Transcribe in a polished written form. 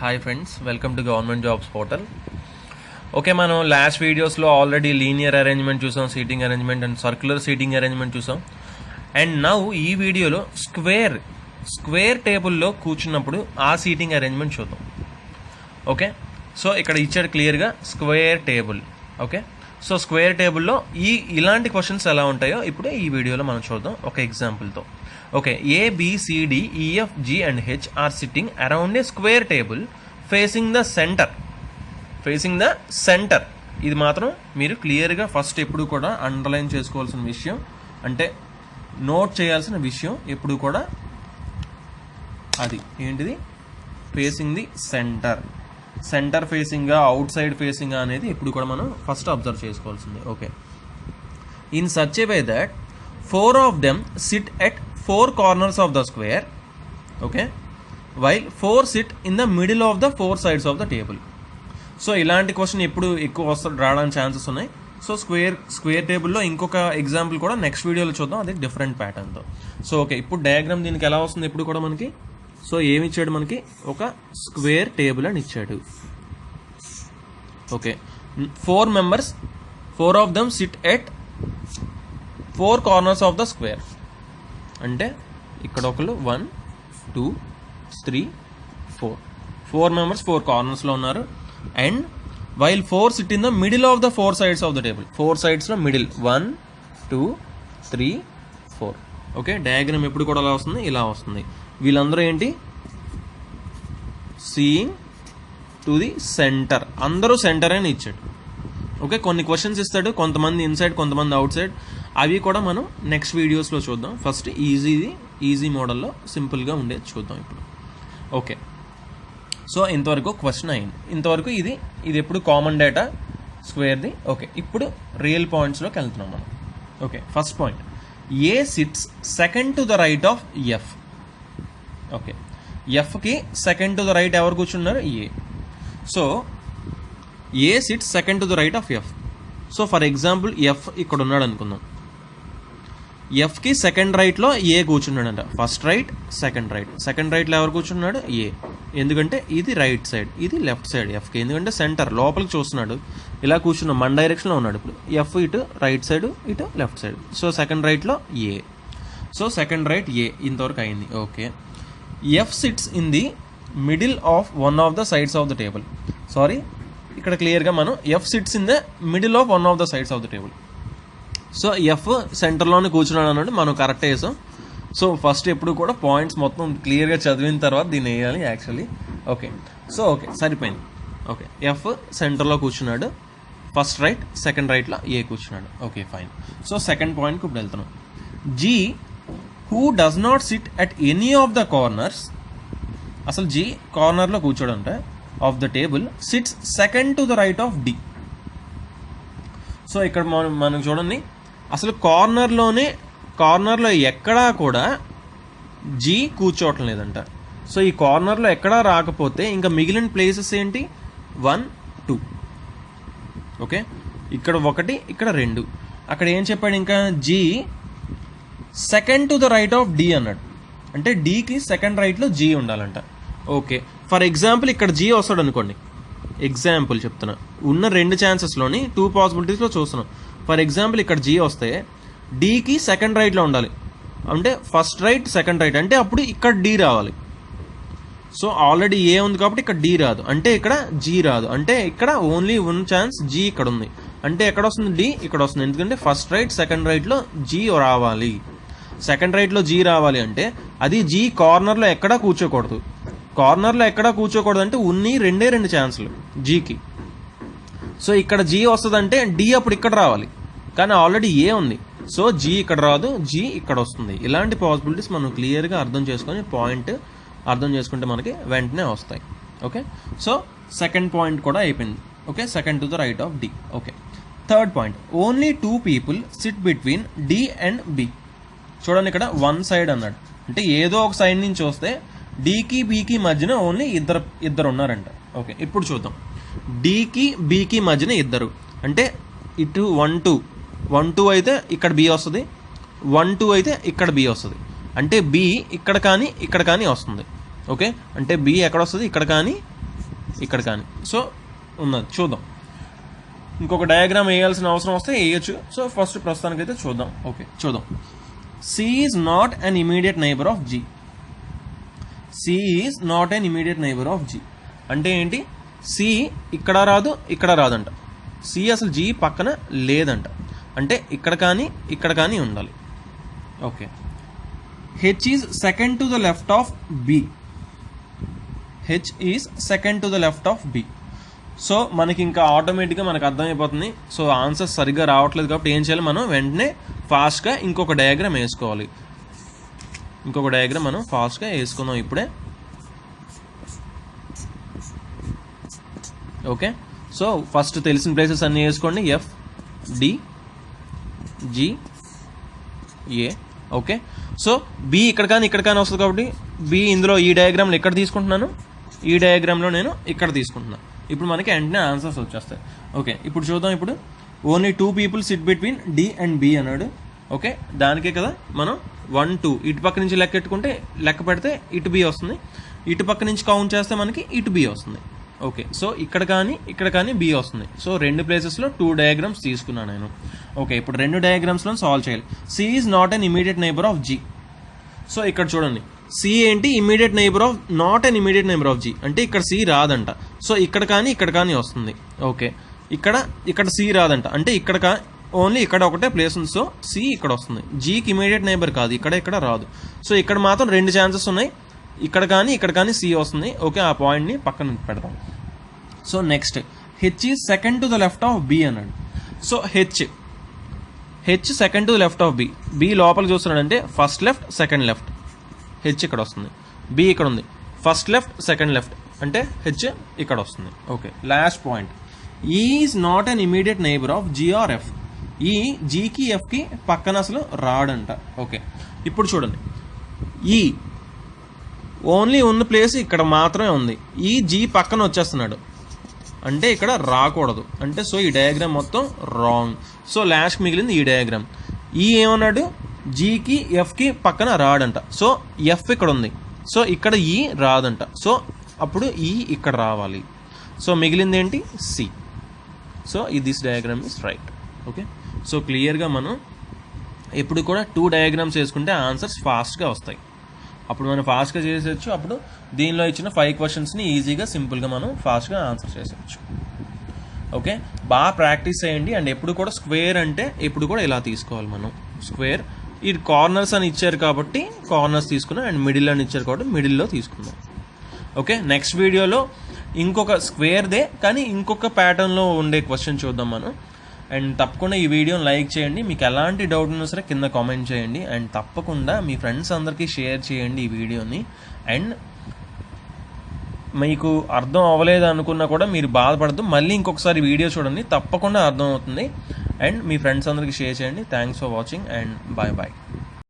Hi friends, welcome to Government Jobs Portal. Okay, మనం last వీడియోస్లో already linear arrangement చూసాం, seating arrangement and circular seating arrangement చూసాం. And now ఈ వీడియోలో square టేబుల్లో కూర్చున్నప్పుడు ఆ సీటింగ్ అరేంజ్మెంట్ చూద్దాం. ఓకే, సో ఇక్కడ ఇచ్చాడు క్లియర్గా square table. Okay, so square టేబుల్లో ఇలాంటి క్వశ్చన్స్ ఎలా ఉంటాయో ఇప్పుడు ఈ వీడియోలో మనం చూద్దాం ఒక ఎగ్జాంపుల్తో. Okay, A, B, C, D, E, F, G and H are sitting around a square table facing the center. ఇది మాత్రం మీరు క్లియర్గా ఫస్ట్ ఎప్పుడు కూడా అండర్లైన్ చేసుకోవాల్సిన విషయం, అంటే నోట్ చేయాల్సిన విషయం ఎప్పుడు కూడా అది ఏంటిది, ఫేసింగ్ ది సెంటర్ ఫేసింగ్గా, అవుట్ సైడ్ ఫేసింగ్గా అనేది ఎప్పుడు కూడా మనం ఫస్ట్ అబ్జర్వ్ చేసుకోవాల్సింది. Okay, in such a way that 4 of them sit at 4 corners of the square, okay, while 4 sit in the middle of the 4 sides of the table. So ఇలాంటి question ఎప్పుడు ఎక్కువ రావడానికి ఛాన్సెస్ ఉన్నాయి. So square టేబుల్లో ఇంకొక example కూడా next వీడియోలో చూద్దాం, అది డిఫరెంట్ ప్యాటర్న్తో. సో ఓకే, ఇప్పుడు డయాగ్రామ్ దీనికి ఎలా వస్తుంది ఎప్పుడు కూడా మనకి. సో ఏమి ఇచ్చాడు మనకి, ఒక స్క్వేర్ టేబుల్ అని ఇచ్చాడు. Okay, 4 members, 4 of them sit at 4 corners of the square. అంటే ఇక్కడ ఒకళ్ళు 1 2 3 4 members 4 కార్నర్స్లో ఉన్నారు. And while 4 sit in the middle of the 4 sides of the table. 4 sidesలో మిడిల్ 1 2 3 4. ఓకే, డయాగ్రామ్ ఎప్పుడు కూడా అలా వస్తుంది, ఇలా వస్తుంది. వీళ్ళందరూ ఏంటి, సీయింగ్ టు ది సెంటర్, అందరూ సెంటర్ అని ఇచ్చాడు. ఓకే, కొన్ని క్వశ్చన్స్ ఇస్తాడు, కొంతమంది ఇన్సైడ్ కొంతమంది అవుట్ సైడ్, అవి కూడా మనం నెక్స్ట్ వీడియోస్లో చూద్దాం. ఫస్ట్ ఈజీ మోడల్లో సింపుల్గా ఉండేది చూద్దాం ఇప్పుడు. ఓకే, సో ఇంతవరకు క్వశ్చన్ అయింది. ఇంతవరకు ఇది ఎప్పుడు కామన్ డేటా స్క్వేర్ది. ఓకే, ఇప్పుడు రియల్ పాయింట్స్లోకి వెళ్తున్నాం మనం. Okay, first point, A sits second to the right of F. Okay, ఎఫ్కి సెకండ్ టు ద రైట్ ఎవరు కూర్చున్నారు, A. So A sits second to the right of F. So for example F ఇక్కడ ఉన్నాడు అనుకుందాం, ఎఫ్కి సెకండ్ రైట్లో A కూర్చున్నాడంట. First right, second రైట్లో ఎవరు కూర్చున్నాడు, ఏ. ఎందుకంటే ఇది రైట్ సైడ్, ఇది లెఫ్ట్ సైడ్ ఎఫ్కి, ఎందుకంటే సెంటర్ లోపలికి చూస్తున్నాడు, ఇలా కూర్చున్నాడు, మన డైరెక్షన్లో ఉన్నాడు. ఇప్పుడు ఎఫ్ ఇటు రైట్ సైడ్, ఇటు లెఫ్ట్ సైడ్. సో సెకండ్ రైట్లో A, so second right A, ఇంతవరకు అయింది. Okay, F sits in the middle of one of the sides of the table. Sorry, ఇక్కడ క్లియర్గా మనం F sits in the middle of one of the sides of the table. So F సెంటర్లోనే కూర్చున్నాడు అన్నట్టు మనం correct వేసాం. So first ఎప్పుడు కూడా పాయింట్స్ మొత్తం క్లియర్గా చదివిన తర్వాత దీన్ని వేయాలి యాక్చువల్లీ. ఓకే, సో ఓకే సరిపోయింది. ఓకే, ఎఫ్ సెంటర్లో కూర్చున్నాడు, ఫస్ట్ రైట్, సెకండ్ రైట్లో ఏ కూర్చున్నాడు. Okay fine. సో సెకండ్ పాయింట్కి ఇప్పుడు వెళ్తున్నాం. G who does not sit at any of the corners, అసలు జీ కార్నర్లో కూర్చోడంట of the table, sits second to the right of D. So ఇక్కడ మనకు చూడండి, అసలు కార్నర్లో ఎక్కడా కూడా జీ కూర్చోవటం లేదంట. సో ఈ కార్నర్లో ఎక్కడా రాకపోతే ఇంకా మిగిలిన ప్లేసెస్ ఏంటి, 1 2. ఓకే, ఇక్కడ 1, ఇక్కడ 2. అక్కడ ఏం చెప్పాడు, ఇంకా G second to the right of D అన్నాడు. అంటే డీకి సెకండ్ రైట్లో జీ ఉండాలంట. ఓకే, ఫర్ ఎగ్జాంపుల్ ఇక్కడ జీ వస్తాడు అనుకోండి, ఎగ్జాంపుల్ చెప్తున్నా, ఉన్న 2 ఛాన్సెస్లోని 2 పాసిబిలిటీస్లో చూస్తున్నాం. ఫర్ ఎగ్జాంపుల్ ఇక్కడ జీ వస్తే డీకి సెకండ్ రైట్లో ఉండాలి, అంటే ఫస్ట్ రైట్ సెకండ్ రైట్, అంటే అప్పుడు ఇక్కడ డి రావాలి. సో ఆల్రెడీ ఏ ఉంది కాబట్టి ఇక్కడ డి రాదు, అంటే ఇక్కడ జీ రాదు, అంటే ఇక్కడ ఓన్లీ 1 ఛాన్స్ జీ ఇక్కడ ఉంది, అంటే ఎక్కడ వస్తుంది, డి ఇక్కడ వస్తుంది. ఎందుకంటే ఫస్ట్ రైట్ సెకండ్ రైట్లో జీ రావాలి. సెకండ్ రైట్లో జీ రావాలి అంటే అది జీ కార్నర్లో ఎక్కడా కూర్చోకూడదు. కార్నర్లో ఎక్కడా కూర్చోకూడదు అంటే ఉన్ని 2 ఛాన్సులు జీకి. సో ఇక్కడ జీ వస్తుందంటే డి అప్పుడు ఇక్కడ రావాలి, కానీ ఆల్రెడీ ఏ ఉంది. సో జీ ఇక్కడ రాదు, జీ ఇక్కడ వస్తుంది. ఇలాంటి పాసిబిలిటీస్ మనం క్లియర్గా అర్థం చేసుకొని పాయింట్ అర్థం చేసుకుంటే మనకి వెంటనే వస్తాయి. ఓకే, సో సెకండ్ పాయింట్ కూడా అయిపోయింది. Okay, second to the right of D. Okay, third point, only 2 people sit between D and B. చూడండి, ఇక్కడ 1 side అన్నాడు, అంటే ఏదో ఒక సైడ్ నుంచి వస్తే డీకి బీకి మధ్యన ఓన్లీ ఇద్దరు ఉన్నారంట. ఓకే, ఇప్పుడు చూద్దాం. డీకి బీకి మధ్యన ఇద్దరు, అంటే ఇటు 1 2 అయితే ఇక్కడ బి వస్తుంది, 1 2 అయితే ఇక్కడ బి వస్తుంది, అంటే బి ఇక్కడ కానీ వస్తుంది. ఓకే, అంటే బి ఎక్కడ వస్తుంది, ఇక్కడ కానీ ఇక్కడ కానీ. సో ఉన్నది చూద్దాం. ఇంకొక డయాగ్రామ్ వేయాల్సిన అవసరం వస్తే వేయచ్చు. సో ఫస్ట్ ప్రస్తుతానికైతే చూద్దాం. ఓకే చూద్దాం. C is not an immediate neighbour of G. C is not an immediate neighbour of G అంటే ఏంటి? సి ఇక్కడ రాదు, ఇక్కడ రాదంట. సి అసలు జీ పక్కన లేదంట. అంటే ఇక్కడ కానీ ఉండాలి. Okay. H is second to the left of B. H is second to the left of B. So మనకి ఇంకా ఆటోమేటిక్గా మనకు అర్థమైపోతుంది. సో ఆన్సర్ సరిగ్గా రావట్లేదు కాబట్టి ఏం చేయాలి? మనం వెంటనే ఫాస్ట్గా ఇంకొక డయాగ్రామ్ వేసుకోవాలి. ఇంకొక డయాగ్రామ్ మనం ఫాస్ట్గా వేసుకుందాం ఇప్పుడే. ఓకే. సో ఫస్ట్ తెలిసిన ప్లేసెస్ అన్నీ వేసుకోండి. ఎఫ్, డి, జి, ఏ. ఓకే. సో బి ఇక్కడ కానీ వస్తుంది కాబట్టి బి ఇందులో ఈ డయాగ్రామ్లో ఇక్కడ తీసుకుంటున్నాను, ఈ డయాగ్రామ్లో నేను ఇక్కడ తీసుకుంటున్నాను. ఇప్పుడు మనకి వెంటనే ఆన్సర్స్ వచ్చేస్తాయి. ఓకే. ఇప్పుడు చూద్దాం. ఇప్పుడు only 2 people sit between D and B అన్నాడు. ఓకే. దానికే కదా మనం 1 2 ఇటు పక్క నుంచి లెక్క పెడితే ఇటు బి వస్తుంది, ఇటు పక్క నుంచి కౌంట్ చేస్తే మనకి ఇటు బి వస్తుంది. ఓకే. సో ఇక్కడ కానీ బి వస్తుంది. సో 2 ప్లేసెస్లో 2 డయాగ్రామ్స్ తీసుకున్నాను నేను. ఓకే. ఇప్పుడు 2 డయాగ్రామ్స్లో సాల్వ్ చేయాలి. C is not an immediate neighbour of G. So ఇక్కడ చూడండి, సి ఏంటి? Immediate neighbour of, not an immediate neighbour of G అంటే ఇక్కడ సి రాదంట. సో ఇక్కడ కానీ వస్తుంది. ఓకే. ఇక్కడ సి రాదంట అంటే ఓన్లీ ఇక్కడ ఒకటే ప్లేస్ ఉంది. సో సి ఇక్కడ వస్తుంది. జీకి ఇమీడియట్ నైబర్ కాదు, ఇక్కడ రాదు. సో ఇక్కడ మాత్రం 2 ఛాన్సెస్ ఉన్నాయి. ఇక్కడ కానీ సి వస్తుంది. ఓకే. ఆ పాయింట్ని పక్కన పెడతాం. So next H is second to the left of B అన్నాడు. So H second to the left of B. B లోపల చూస్తున్నాడంటే first left, second left. H ఇక్కడ వస్తుంది. బి ఇక్కడ ఉంది. ఫస్ట్ లెఫ్ట్, సెకండ్ లెఫ్ట్ అంటే హెచ్ ఇక్కడ వస్తుంది. Okay. Last point, is not an immediate neighbour of G or F. ఈ జీకి ఎఫ్కి పక్కన అసలు రాడంట. ఓకే. ఇప్పుడు చూడండి, ఈ ఓన్లీ ఉన్న ప్లేస్ ఇక్కడ మాత్రమే ఉంది. ఈ జీ పక్కన వచ్చేస్తున్నాడు అంటే ఇక్కడ రాకూడదు. అంటే సో ఈ డయాగ్రామ్ మొత్తం రాంగ్. సో లాస్ట్ మిగిలింది ఈ డయాగ్రామ్. ఈ ఏమన్నాడు? జీకి ఎఫ్కి పక్కన రాడంట. సో ఎఫ్ ఇక్కడ ఉంది. సో ఇక్కడ ఈ రాదంట. సో అప్పుడు ఈ ఇక్కడ రావాలి. సో మిగిలింది ఏంటి? C. So this diagram is right. Okay. So క్లియర్గా మనం ఎప్పుడు కూడా 2 డయాగ్రామ్స్ వేసుకుంటే ఆన్సర్స్ ఫాస్ట్గా వస్తాయి. అప్పుడు మనం ఫాస్ట్గా చేసేయచ్చు. అప్పుడు దీనిలో ఇచ్చిన 5 క్వశ్చన్స్ని ఈజీగా సింపుల్గా మనం ఫాస్ట్గా ఆన్సర్ చేసేయచ్చు. ఓకే. బాగా ప్రాక్టీస్ చేయండి. అండ్ ఎప్పుడు కూడా స్క్వేర్ అంటే ఎప్పుడు కూడా ఇలా తీసుకోవాలి మనం. స్క్వేర్ ఈ కార్నర్స్ అని ఇచ్చారు కాబట్టి కార్నర్స్ తీసుకున్నాం, అండ్ మిడిల్ అని ఇచ్చారు కాబట్టి మిడిల్లో తీసుకుందాం. ఓకే. నెక్స్ట్ వీడియోలో ఇంకొక స్క్వేర్దే కానీ ఇంకొక ప్యాటర్న్లో ఉండే క్వశ్చన్ చూద్దాం మనం. అండ్ తప్పకుండా ఈ వీడియోని లైక్ చేయండి. మీకు ఎలాంటి డౌట్ ఉన్నా సరే కింద కామెంట్ చేయండి. అండ్ తప్పకుండా మీ ఫ్రెండ్స్ అందరికీ షేర్ చేయండి ఈ వీడియోని. అండ్ మీకు అర్థం అవ్వలేదు అనుకున్నా కూడా మీరు బాధపడద్దు, మళ్ళీ ఇంకొకసారి వీడియో చూడండి, తప్పకుండా అర్థం అవుతుంది. అండ్ మీ ఫ్రెండ్స్ అందరికీ షేర్ చేయండి. Thanks for watching and bye bye.